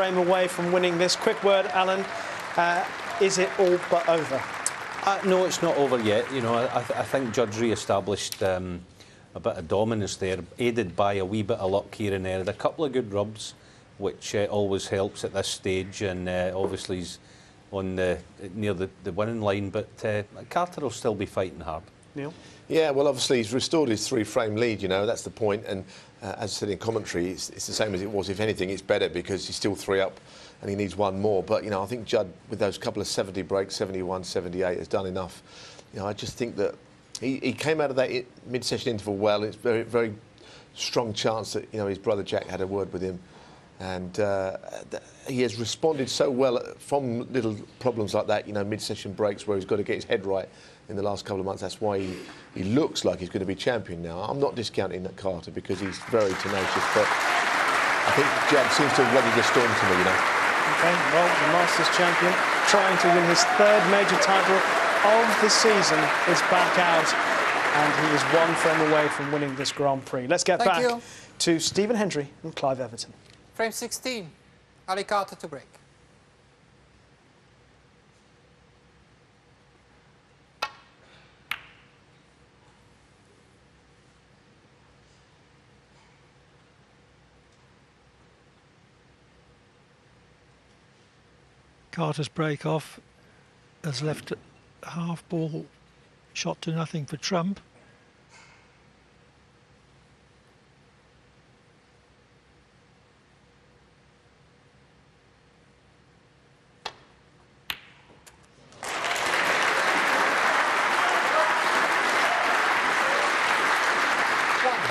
frame away from winning this. Quick word, Alan. Is it all but over? No, it's not over yet. You know, I think Judd re-established a bit of dominance there, aided by a wee bit of luck here and there. Had a couple of good rubs, which always helps at this stage, and obviously he's on near the winning line. But Carter will still be fighting hard. Neil? Yeah, well, obviously he's restored his 3-frame lead, you know, that's the point. And as I said in commentary, it's the same as it was. If anything, it's better because he's still 3 up and he needs 1 more. But, you know, I think Judd, with those couple of 70 breaks, 71, 78, has done enough. You know, I just think that he came out of that mid-session interval well. It's very, very strong chance that, you know, his brother Jack had a word with him. And he has responded so well from little problems like that, you know, mid-session breaks where he's got to get his head right in the last couple of months. That's why he looks like he's going to be champion now. I'm not discounting that Carter because he's very tenacious, but I think Judd seems to have weathered the storm to me, you know. OK, well, the Masters champion trying to win his 3rd major title of the season is back out, and he is 1 frame away from winning this Grand Prix. Let's get back to Stephen Hendry and Clive Everton. Frame 16, Ali Carter to break. Carter's break off has left a half ball shot to nothing for Trump.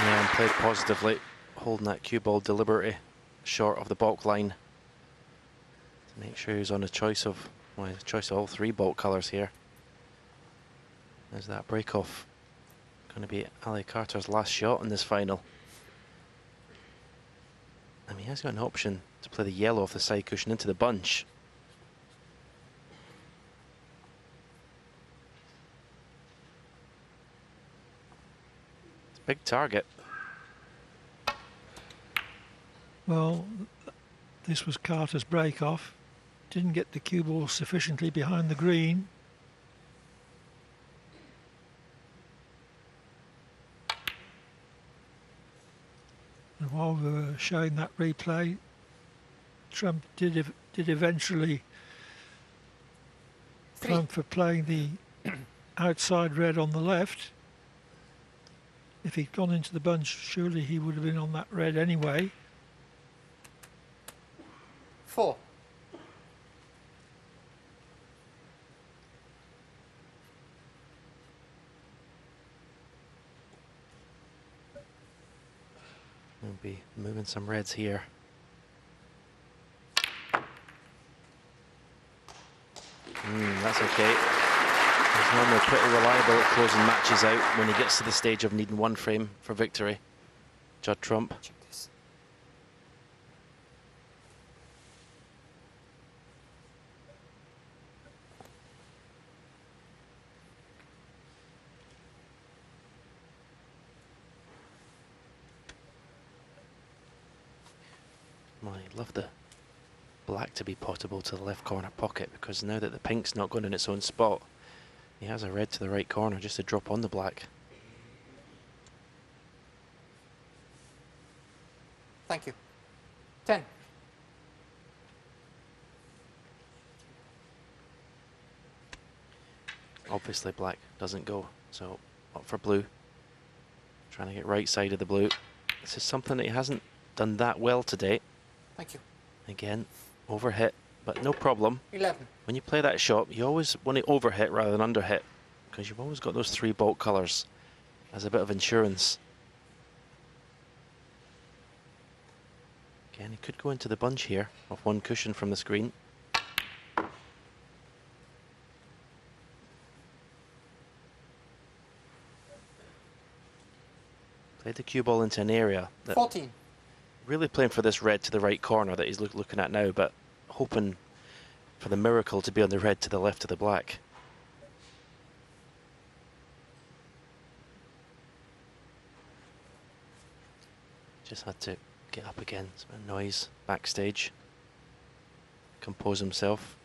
Yeah, and played positively, holding that cue ball deliberately short of the baulk line to make sure he's on a choice of, well, a choice of all 3 baulk colours here. Is that break off going to be Ali Carter's last shot in this final? I mean, he has got an option to play the yellow off the side cushion into the bunch. It's a big target. Well, this was Carter's break off. Didn't get the cue ball sufficiently behind the green. And while we were showing that replay, Trump did eventually come for playing the outside red on the left. If he'd gone into the bunch, surely he would have been on that red anyway. 4. We'll be moving some reds here. That's okay. He's normally pretty reliable at closing matches out when he gets to the stage of needing 1 frame for victory. Judd Trump. Check this. Well, I'd love the black to be potable to the left corner pocket, because now that the pink's not going in its own spot, he has a red to the right corner just to drop on the black. Thank you. 10. Obviously black doesn't go, so up for blue. Trying to get right side of the blue. This is something that he hasn't done that well to date. Thank you. Again, overhit, but no problem. 11. When you play that shot, you always want to overhit rather than underhit, because you've always got those 3 baulk colours as a bit of insurance. Again, he could go into the bunch here off 1 cushion from the screen. Played the cue ball into an area that 14. really playing for this red to the right corner that he's looking at now, but hoping for the miracle to be on the red to the left of the black. Just had to get up again, some noise backstage. compose himself.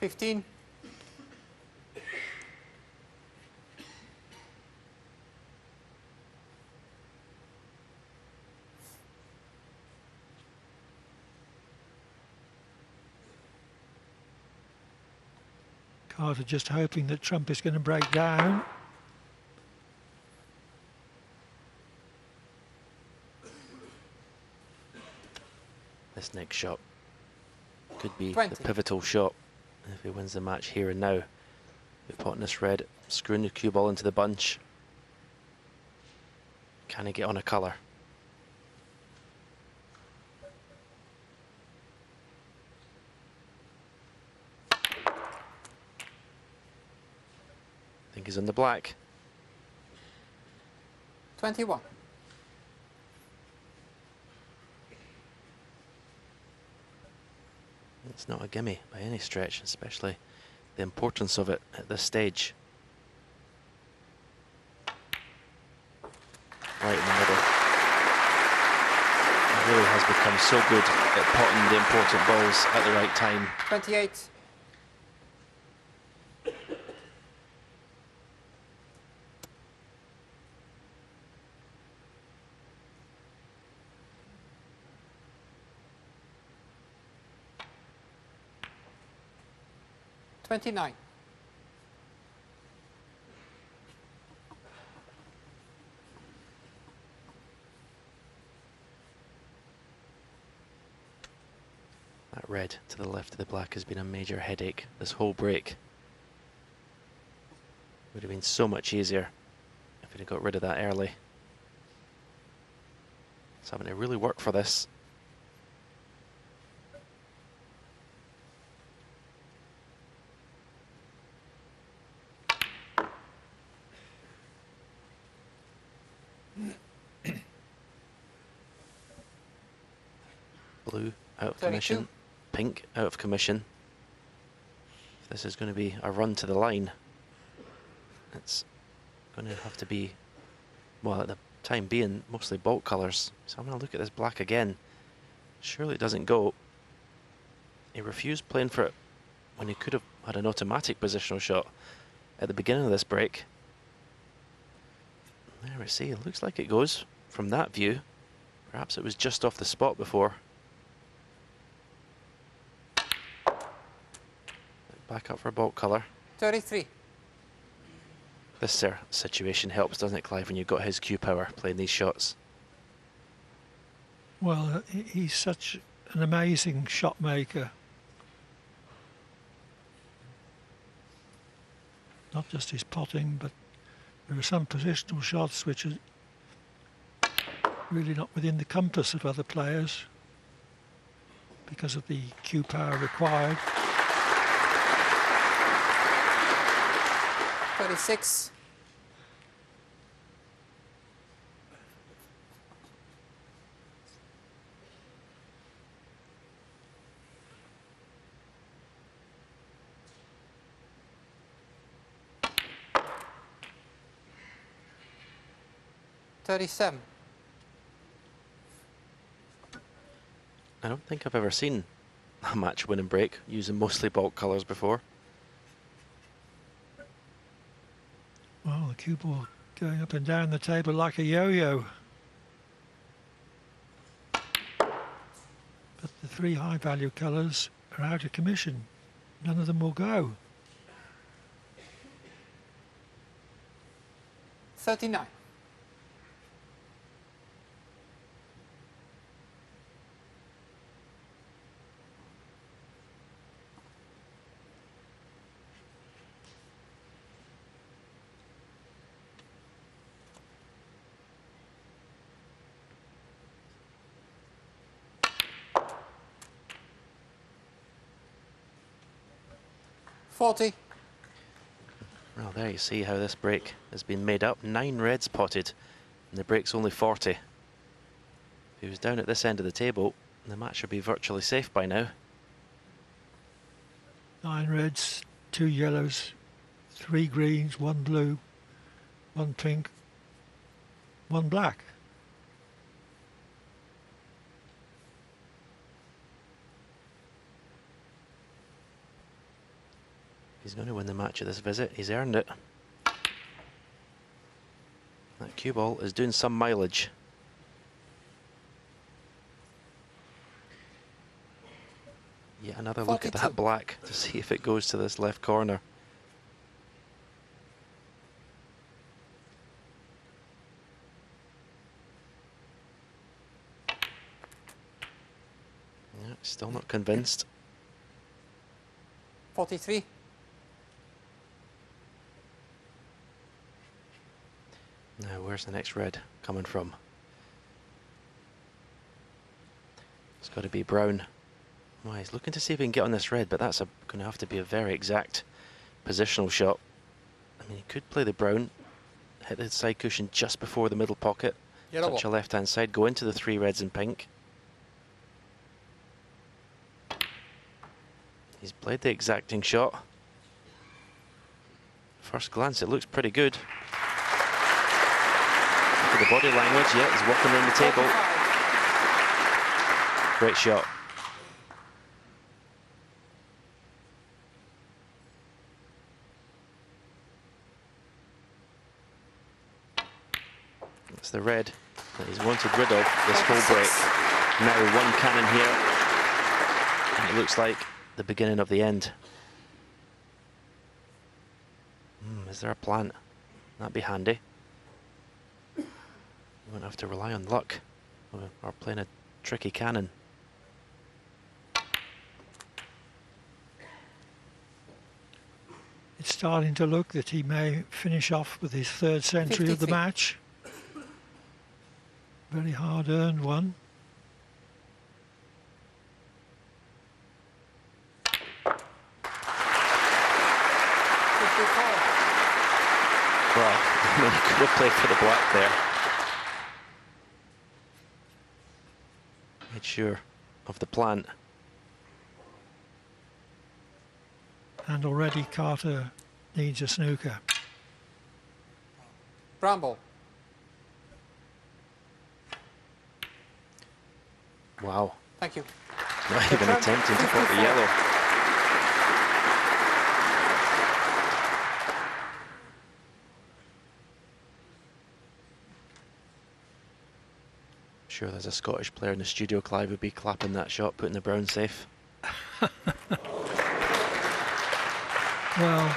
$15. Carter just hoping that Trump is going to break down. This next shot could be 20. the pivotal shot if he wins the match here and now. With pot in this red, screwing the cue ball into the bunch. Can he get on a colour? I think he's on the black. 21. It's not a gimme by any stretch, especially the importance of it at this stage. Right in the middle. He really has become so good at potting the important balls at the right time. 28. $29. That red to the left of the black has been a major headache this whole break. Would have been so much easier if he'd have got rid of that early. He's having to really work for this. Blue out of 32. commission, pink out of commission. If this is going to be a run to the line, it's going to have to be, well, at the time being, mostly bulk colours. So I'm going to look at this black again. Surely it doesn't go. He refused playing for it when he could have had an automatic positional shot at the beginning of this break. There we see, it looks like it goes from that view. Perhaps it was just off the spot before. Back up for a bulk colour. 33. This situation helps, doesn't it, Clive, when you've got his cue power playing these shots? Well, he's such an amazing shot maker. Not just his potting, but there are some positional shots which are really not within the compass of other players because of the cue power required. 36. $37. I don't think I've ever seen a match winning break using mostly bulk colours before. Well, the cue ball going up and down the table like a yo-yo. But the three high-value colours are out of commission. None of them will go. 39. $40. Well, there you see how this break has been made up. 9 reds potted, and the break's only 40. he was down at this end of the table, the match should be virtually safe by now. 9 reds, 2 yellows, 3 greens, 1 blue, 1 pink, 1 black. He's going to win the match at this visit. He's earned it. That cue ball is doing some mileage. Yet another look at that black to see if it goes to this left corner. Yeah, still not convinced. 43. Now, where's the next red coming from? It's got to be brown. Well, he's looking to see if he can get on this red, but that's going to have to be a very exact positional shot. I mean, he could play the brown, hit the side cushion just before the middle pocket, touch a left-hand side, go into the 3 reds and pink. He's played the exacting shot. First glance, it looks pretty good. Look at the body language, yeah, he's walking around the table. Great shot. That's the red that he's wanted rid of this whole break. Now 1 cannon here, and it looks like the beginning of the end. Is there a plan? That'd be handy. You won't have to rely on luck or playing a tricky cannon. It's starting to look that he may finish off with his 3rd century of the match. Very hard-earned one. Well, I mean, he could have played for the black there. Made sure of the plan. And already Carter needs a snooker. Bramble. Wow. Thank you. Not even attempting to put the yellow. Sure, there's a Scottish player in the studio, Clive, would be clapping that shot, putting the brown safe. Well,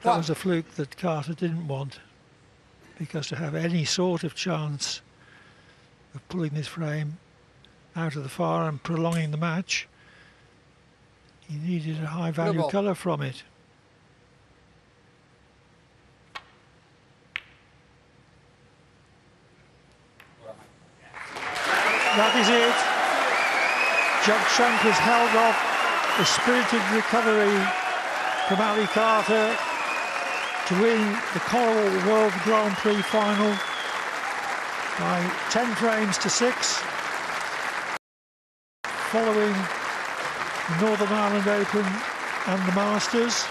that was a fluke that Carter didn't want, because to have any sort of chance of pulling this frame out of the fire and prolonging the match, he needed a high value colour from it. That is it. Judd Trump has held off the spirited recovery from Ali Carter to win the Coral World Grand Prix final by 10 frames to 6, following the Northern Ireland Open and the Masters.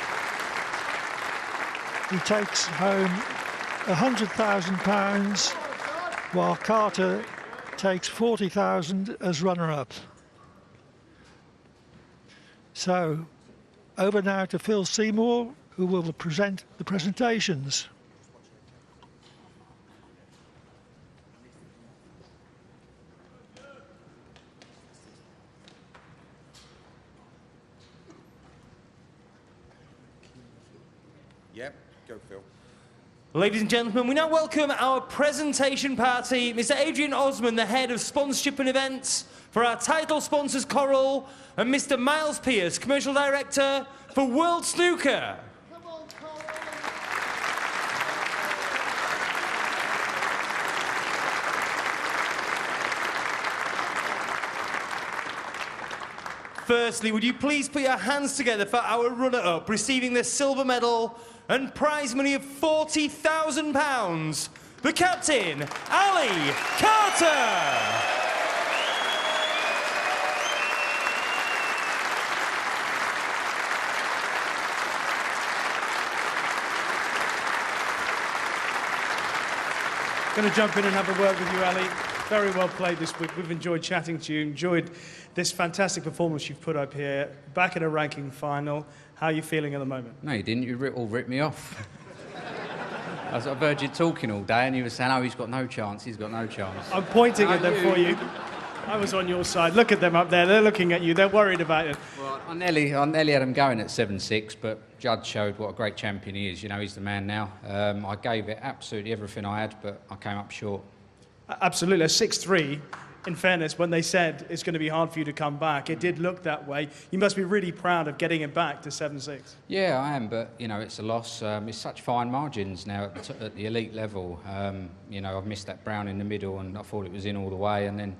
He takes home £100,000, while Carter takes 40,000 as runner-up. So, over now to Phil Seymour, who will present the presentations. Yep, go Phil. Ladies and gentlemen, we now welcome our presentation party, Mr. Adrian Osman, the head of sponsorship and events for our title sponsors Coral, and Mr. Miles Pierce, commercial director for World Snooker. Come on, Coral. Firstly, would you please put your hands together for our runner-up, receiving the silver medal and prize money of £40,000, the captain, Ali Carter. Going to jump in and have a word with you, Ali. Very well played this week. We've enjoyed chatting to you, enjoyed this fantastic performance you've put up here, back in a ranking final. How are you feeling at the moment? No, you didn't. You all ripped me off. I've heard you talking all day and you were saying, oh, he's got no chance, he's got no chance. I'm pointing at them for you. I was on your side. Look at them up there. They're looking at you. They're worried about it. Well, I nearly had him going at 7-6, but Judd showed what a great champion he is. You know, he's the man now. I gave it absolutely everything I had, but I came up short. Absolutely. 6-3, in fairness, when they said it's going to be hard for you to come back, it did look that way. You must be really proud of getting it back to 7-6. Yeah, I am, but, you know, it's a loss. It's such fine margins now at the elite level. You know, I've missed that brown in the middle and I thought it was in all the way, and then,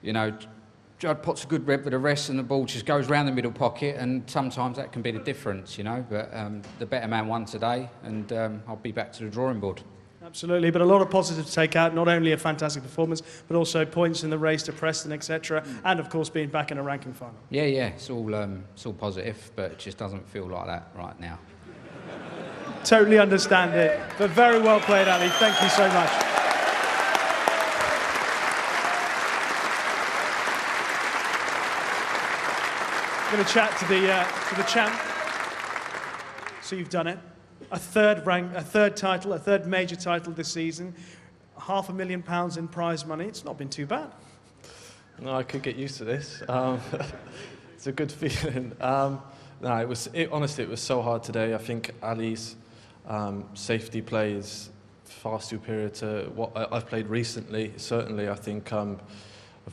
you know, Judd puts a good rep with the rest and the ball just goes round the middle pocket, and sometimes that can be the difference, you know. But the better man won today, and I'll be back to the drawing board. Absolutely, but a lot of positives to take out, not only a fantastic performance, but also points in the race to Preston, etc., and of course being back in a ranking final. Yeah, it's all positive, but it just doesn't feel like that right now. Totally understand it, but very well played, Ali. Thank you so much. I'm going to chat to the champ. So you've done it. A third major title this season. £500,000 in prize money. It's not been too bad. No, I could get used to this. It's a good feeling. Honestly, it was so hard today. I think Ali's safety play is far superior to what I've played recently. Certainly, I think I've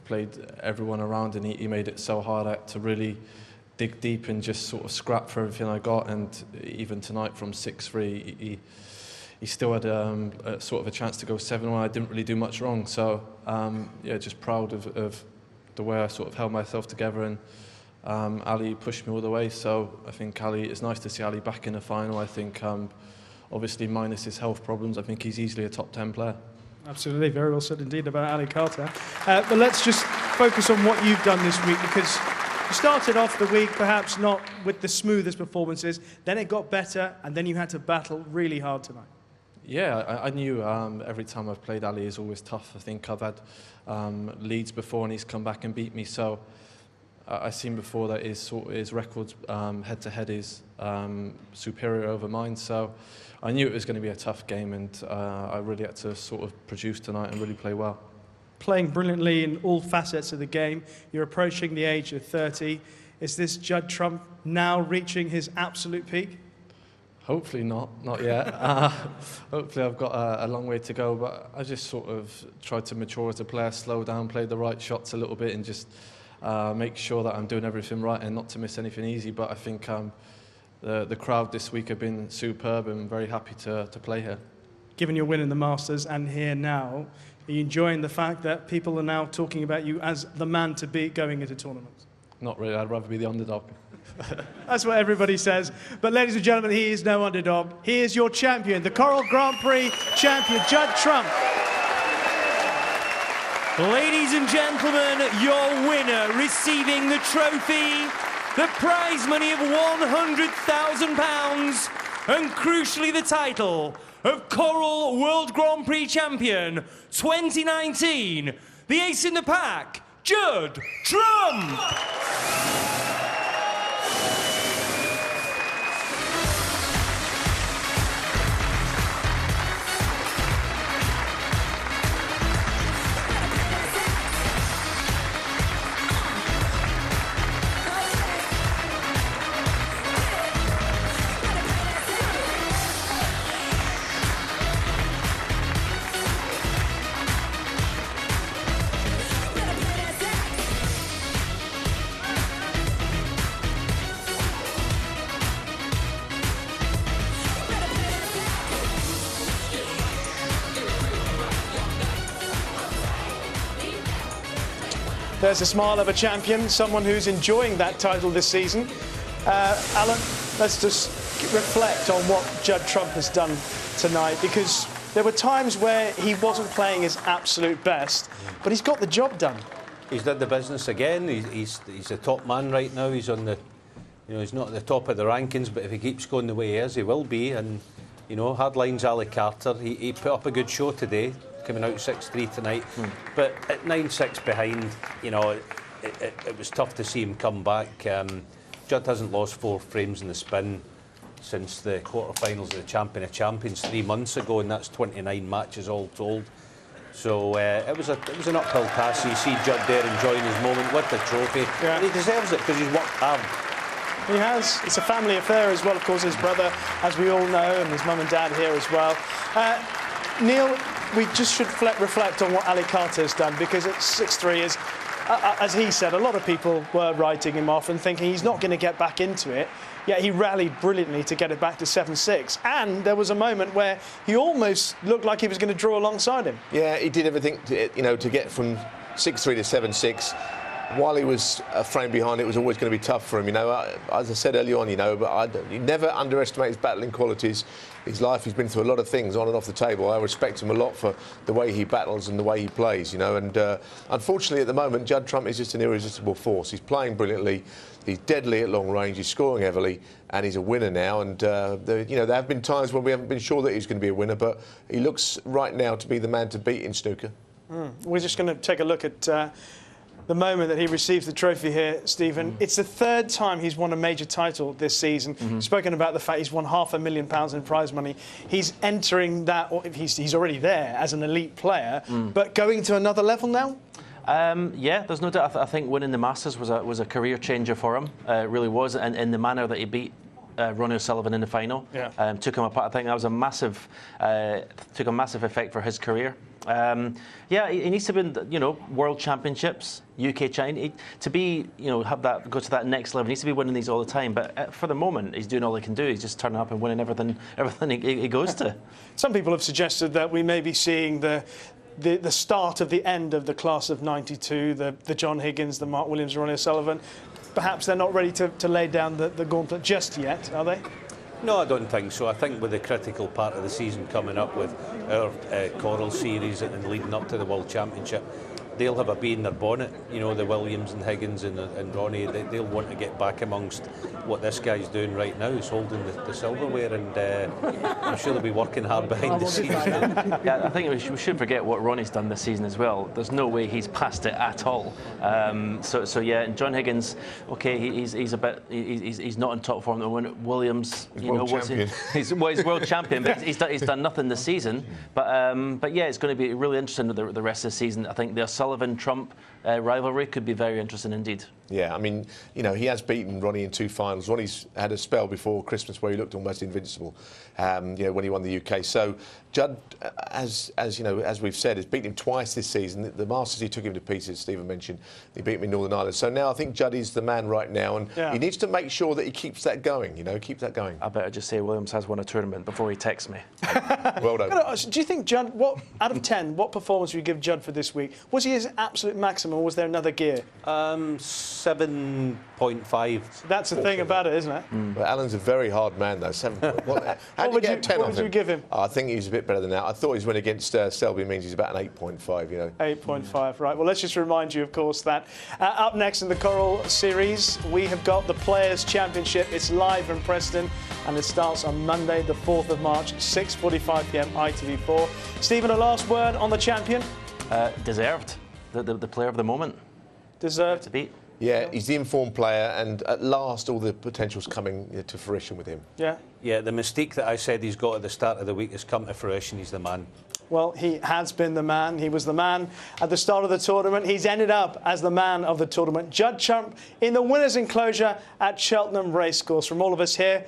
played everyone around, and he made it so hard to really dig deep and just sort of scrap for everything I got. And even tonight from 6-3, he still had a sort of a chance to go 7-1. I didn't really do much wrong. So yeah, just proud of the way I sort of held myself together, and Ali pushed me all the way. So I think it's nice to see Ali back in the final. I think obviously minus his health problems, I think he's easily a top 10 player. Absolutely, very well said indeed about Ali Carter. But let's just focus on what you've done this week, because you started off the week perhaps not with the smoothest performances, then it got better, and then you had to battle really hard tonight. Yeah, I knew every time I've played Ali is always tough. I think I've had leads before and he's come back and beat me, so I've seen before that his records head-to-head is superior over mine, so I knew it was going to be a tough game, and I really had to sort of produce tonight and really play well. Playing brilliantly in all facets of the game. You're approaching the age of 30. Is this Judd Trump now reaching his absolute peak? Hopefully not yet. Hopefully I've got a long way to go, but I just sort of tried to mature as a player, slow down, play the right shots a little bit, and just make sure that I'm doing everything right and not to miss anything easy. But I think the crowd this week have been superb, and I'm very happy to play here. Given your win in the Masters and here now, are you enjoying the fact that people are now talking about you as the man to beat going into tournaments? Not really, I'd rather be the underdog. That's what everybody says. But ladies and gentlemen, he is no underdog. He is your champion, the Coral Grand Prix champion, Judd Trump. Ladies and gentlemen, your winner receiving the trophy, the prize money of £100,000, and crucially the title of Coral World Grand Prix Champion 2019, the ace in the pack, Judd Trump! There's a smile of a champion, someone who's enjoying that title this season. Alan, let's just reflect on what Judd Trump has done tonight, because there were times where he wasn't playing his absolute best, but he's got the job done. He's done the business again. He's a top man right now. He's on the, he's not at the top of the rankings, but if he keeps going the way he is, he will be. And hard lines, Ali Carter. He put up a good show today. coming out 6-3 tonight. But at 9-6 behind, you know, it was tough to see him come back. Judd hasn't lost 4 frames in the spin since the quarterfinals of the Champion of Champions 3 months ago, and that's 29 matches all told. So it was an uphill task. You see Judd there enjoying his moment with the trophy. Yeah. And he deserves it because he's worked hard. He has. It's a family affair as well, of course, his brother, as we all know, and his mum and dad here as well. Neil, we just should reflect on what Ali Carter has done, because at 6-3 is, as he said, a lot of people were writing him off and thinking he's not going to get back into it. Yet he rallied brilliantly to get it back to 7-6. And there was a moment where he almost looked like he was going to draw alongside him. Yeah, he did everything to get from 6-3 to 7-6. While he was a frame behind, it was always going to be tough for him. You know, as I said early on, you know, but you never underestimate his battling qualities. His life, he's been through a lot of things on and off the table. I respect him a lot for the way he battles and the way he plays, you know. And unfortunately, at the moment, Judd Trump is just an irresistible force. He's playing brilliantly. He's deadly at long range. He's scoring heavily, and he's a winner now. And you know, there have been times when we haven't been sure that he's going to be a winner, but he looks right now to be the man to beat in snooker. We're just going to take a look at the moment that he receives the trophy here, Stephen. It's the 3rd time he's won a major title this season. Spoken about the fact he's won £500,000 in prize money. He's entering that, or he's already there as an elite player, but going to another level now? Yeah, there's no doubt. I think winning the Masters was a career changer for him. It really was, and in the manner that he beat Ronnie O'Sullivan in the final, took him apart. I think that was a massive, took a massive effect for his career. Yeah, he needs to win, you know, World Championships, UK, China, to be, you know, go to that next level. He needs to be winning these all the time. But for the moment, he's doing all he can do. He's just turning up and winning everything he goes to. Some people have suggested that we may be seeing the start of the end of the class of '92, the John Higgins, the Mark Williams, Ronnie O'Sullivan. Perhaps they're not ready to lay down the gauntlet just yet, are they? No, I don't think so. I think with the critical part of the season coming up with our Coral series and leading up to the World Championship, they'll have a bee in their bonnet. You know, the Williams and Higgins and Ronnie, they'll want to get back amongst what this guy's doing right now. He's holding the silverware, and I'm sure they'll be working hard behind the scenes. Yeah, I think we should forget what Ronnie's done this season as well. There's no way he's passed it at all. So yeah, and John Higgins, okay, he's not in top form. Williams, you know, he's world champion, but he's done nothing this season. But yeah, it's going to be really interesting the rest of the season. I think the O'Sullivan-Trump rivalry could be very interesting indeed. Yeah, I mean, you know, he has beaten Ronnie in 2 finals. Ronnie's had a spell before Christmas where he looked almost invincible, you know, when he won the UK. So Judd, as you know, as we've said, has beaten him twice this season. The Masters, he took him to pieces, Stephen mentioned. He beat him in Northern Ireland. So now I think Judd is the man right now, and he needs to make sure that he keeps that going, you know, keep that going. I better just say Williams has won a tournament before he texts me. Well done. Do you think Judd, out of 10, what performance would you give Judd for this week? Was he his absolute maximum, or was there another gear? 7.5. That's the thing about it, isn't it? But Alan's a very hard man, though. 7. How did you get 10 off him? What would you give him? I think he was a bit better than that. I thought his win against Selby means he's about an 8.5, you know. 8.5, right. Well, let's just remind you, of course, that up next in the Coral Series, we have got the Players' Championship. It's live in Preston, and it starts on Monday, the 4th of March, 6:45 p.m. ITV4. Stephen, a last word on the champion? Deserved. The player of the moment. Deserved to beat. Yeah, he's the informed player, and at last all the potential's coming to fruition with him. Yeah. Yeah, the mystique that I said he's got at the start of the week has come to fruition. He's the man. Well, he has been the man. He was the man at the start of the tournament. He's ended up as the man of the tournament. Judd Trump in the winner's enclosure at Cheltenham Racecourse. From all of us here